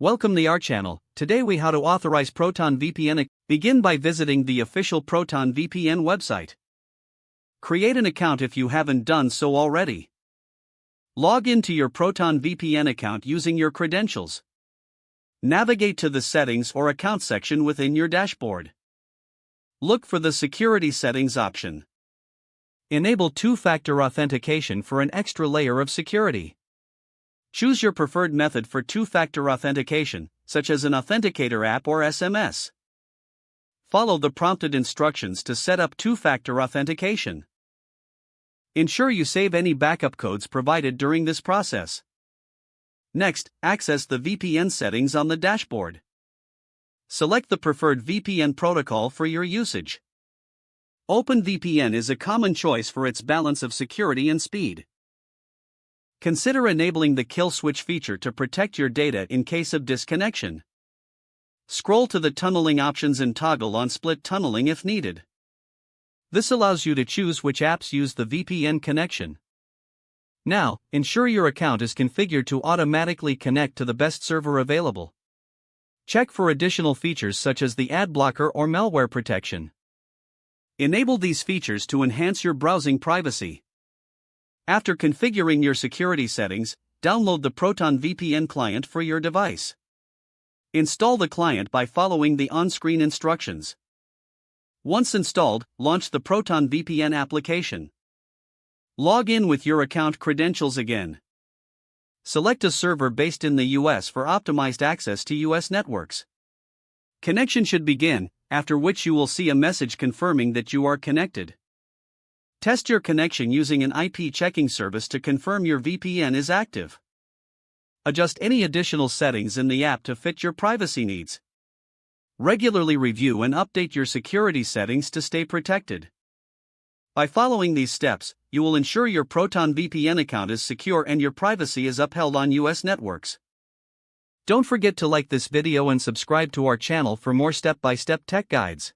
Welcome to our channel. Today we how to authorize Proton VPN. Begin by visiting the official Proton VPN website. Create an account if you haven't done so already. Log into your Proton VPN account using your credentials. Navigate to the settings or account section within your dashboard. Look for the security settings option. Enable two-factor authentication for an extra layer of security. Choose your preferred method for two-factor authentication, such as an authenticator app or SMS. Follow the prompted instructions to set up two-factor authentication. Ensure you save any backup codes provided during this process. Next, access the VPN settings on the dashboard. Select the preferred VPN protocol for your usage. OpenVPN is a common choice for its balance of security and speed. Consider enabling the kill switch feature to protect your data in case of disconnection. Scroll to the tunneling options and toggle on split tunneling if needed. This allows you to choose which apps use the VPN connection. Now, ensure your account is configured to automatically connect to the best server available. Check for additional features such as the ad blocker or malware protection. Enable these features to enhance your browsing privacy. After configuring your security settings, download the Proton VPN client for your device. Install the client by following the on-screen instructions. Once installed, launch the Proton VPN application. Log in with your account credentials again. Select a server based in the US for optimized access to US networks. Connection should begin, after which you will see a message confirming that you are connected. Test your connection using an IP checking service to confirm your VPN is active. Adjust any additional settings in the app to fit your privacy needs. Regularly review and update your security settings to stay protected. By following these steps, you will ensure your Proton VPN account is secure and your privacy is upheld on US networks. Don't forget to like this video and subscribe to our channel for more step-by-step tech guides.